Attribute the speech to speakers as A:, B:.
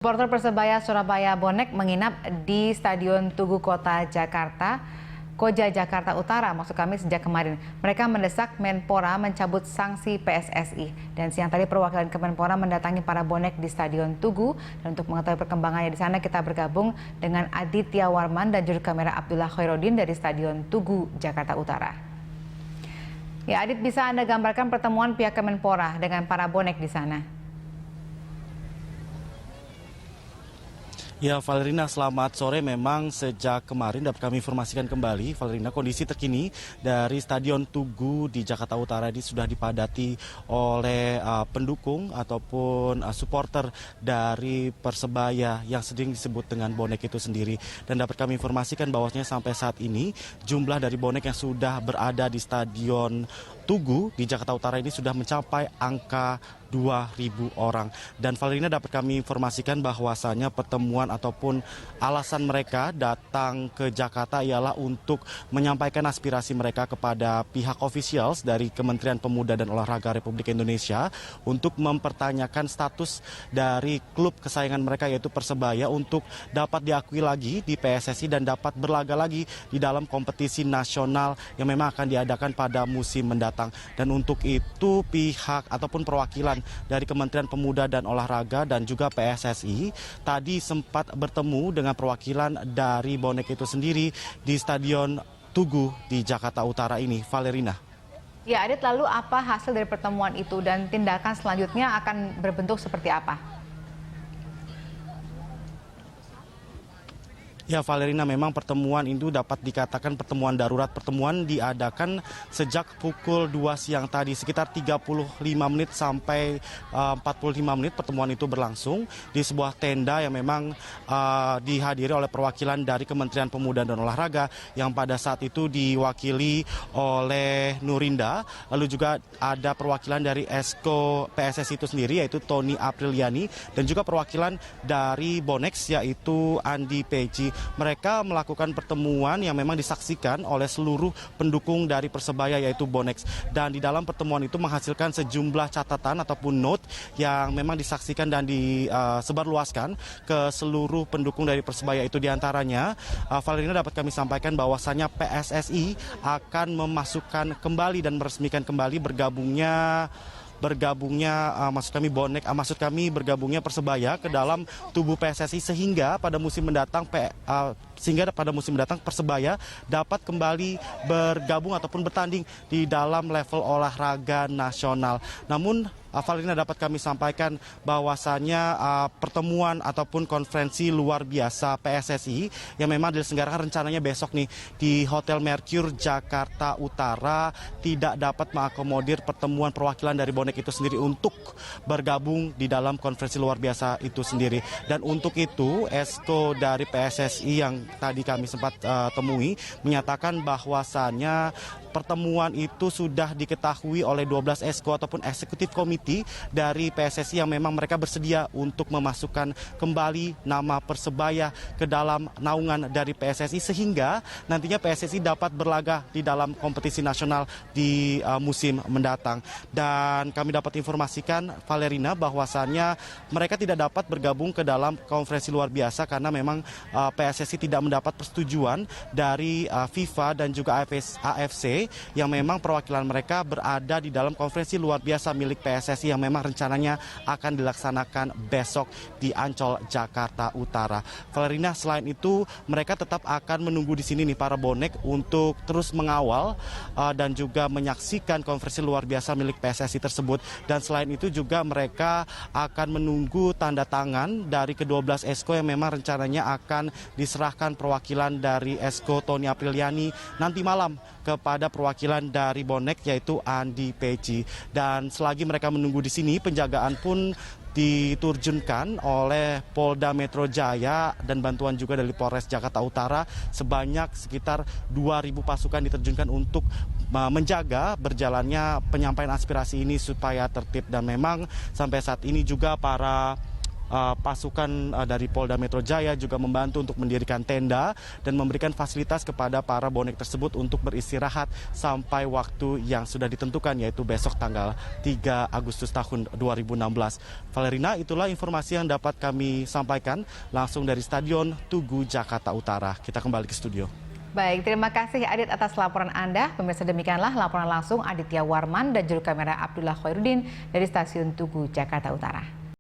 A: Supporter Persebaya Surabaya Bonek menginap di Stadion Tugu Kota Jakarta, Koja Jakarta Utara, maksud kami sejak kemarin. Mereka mendesak Menpora mencabut sanksi PSSI. Dan siang tadi perwakilan Kemenpora mendatangi para bonek di Stadion Tugu. Dan untuk mengetahui perkembangannya di sana kita bergabung dengan Aditya Warman dan juru kamera Abdullah Khairuddin dari Stadion Tugu Jakarta Utara. Ya, Adit, bisa Anda gambarkan pertemuan pihak Kemenpora dengan para bonek di sana?
B: Ya, Valerina, selamat sore. Memang sejak kemarin dapat kami informasikan kembali, Valerina, kondisi terkini dari Stadion Tugu di Jakarta Utara ini sudah dipadati oleh pendukung ataupun supporter dari Persebaya yang sering disebut dengan bonek itu sendiri. Dan dapat kami informasikan bahwasanya sampai saat ini jumlah dari bonek yang sudah berada di Stadion Tugu di Jakarta Utara ini sudah mencapai angka 2.000 orang. Dan Valerina, dapat kami informasikan bahwasanya pertemuan ataupun alasan mereka datang ke Jakarta ialah untuk menyampaikan aspirasi mereka kepada pihak officials dari Kementerian Pemuda dan Olahraga Republik Indonesia untuk mempertanyakan status dari klub kesayangan mereka yaitu Persebaya untuk dapat diakui lagi di PSSI dan dapat berlaga lagi di dalam kompetisi nasional yang memang akan diadakan pada musim mendatang. Dan untuk itu pihak ataupun perwakilan dari Kementerian Pemuda dan Olahraga dan juga PSSI tadi sempat bertemu dengan perwakilan dari bonek itu sendiri di Stadion Tugu di Jakarta Utara ini, Valerina.
A: Ya, Adit, lalu apa hasil dari pertemuan itu dan tindakan selanjutnya akan berbentuk seperti apa?
B: Ya, Valerina, memang pertemuan itu dapat dikatakan pertemuan darurat. Pertemuan diadakan sejak pukul 2 siang tadi, sekitar 35 menit sampai 45 menit pertemuan itu berlangsung di sebuah tenda yang memang dihadiri oleh perwakilan dari Kementerian Pemuda dan Olahraga yang pada saat itu diwakili oleh Nurinda. Lalu juga ada perwakilan dari Esko PSSI itu sendiri yaitu Tony Apriliani dan juga perwakilan dari Bonex yaitu Andi Peci. Mereka melakukan pertemuan yang memang disaksikan oleh seluruh pendukung dari Persebaya yaitu Bonex. Dan di dalam pertemuan itu menghasilkan sejumlah catatan ataupun note yang memang disaksikan dan disebarluaskan ke seluruh pendukung dari Persebaya. Itu diantaranya, Valerina, dapat kami sampaikan bahwasannya PSSI akan memasukkan kembali dan meresmikan kembali bergabungnya maksud kami bergabungnya Persebaya ke dalam tubuh PSSI sehingga pada musim mendatang Persebaya dapat kembali bergabung ataupun bertanding di dalam level olahraga nasional. Namun Valerina, dapat kami sampaikan bahwasannya pertemuan ataupun konferensi luar biasa PSSI yang memang diselenggarakan rencananya besok nih di Hotel Mercure Jakarta Utara tidak dapat mengakomodir pertemuan perwakilan dari bonek itu sendiri untuk bergabung di dalam konferensi luar biasa itu sendiri. Dan untuk itu Esko dari PSSI yang tadi kami sempat temui menyatakan bahwasannya pertemuan itu sudah diketahui oleh 12 Esko ataupun eksekutif komite dari PSSI yang memang mereka bersedia untuk memasukkan kembali nama Persebaya ke dalam naungan dari PSSI sehingga nantinya PSSI dapat berlaga di dalam kompetisi nasional di musim mendatang. Dan kami dapat informasikan, Valerina, bahwasannya mereka tidak dapat bergabung ke dalam konferensi luar biasa karena memang PSSI tidak mendapat persetujuan dari FIFA dan juga AFC yang memang perwakilan mereka berada di dalam konferensi luar biasa milik PSSI yang memang rencananya akan dilaksanakan besok di Ancol, Jakarta Utara. Valerina, selain itu mereka tetap akan menunggu di sini nih para bonek untuk terus mengawal dan juga menyaksikan konferensi luar biasa milik PSSI tersebut. Dan selain itu juga mereka akan menunggu tanda tangan dari ke-12 Esko yang memang rencananya akan diserahkan perwakilan dari Esko Tony Apriliani nanti malam kepada perwakilan dari bonek yaitu Andi Peci. Dan selagi mereka menunggu di sini, penjagaan pun diturunkan oleh Polda Metro Jaya dan bantuan juga dari Polres Jakarta Utara. Sebanyak sekitar 2.000 pasukan diterjunkan untuk menjaga berjalannya penyampaian aspirasi ini supaya tertib. Dan memang sampai saat ini juga para pasukan dari Polda Metro Jaya juga membantu untuk mendirikan tenda dan memberikan fasilitas kepada para bonek tersebut untuk beristirahat sampai waktu yang sudah ditentukan, yaitu besok tanggal 3 Agustus tahun 2016. Valerina, itulah informasi yang dapat kami sampaikan langsung dari Stadion Tugu Jakarta Utara. Kita kembali ke studio.
A: Baik, terima kasih Adit atas laporan Anda. Pemirsa, demikianlah laporan langsung Aditya Warman dan juru kamera Abdullah Khairuddin dari Stasiun Tugu Jakarta Utara.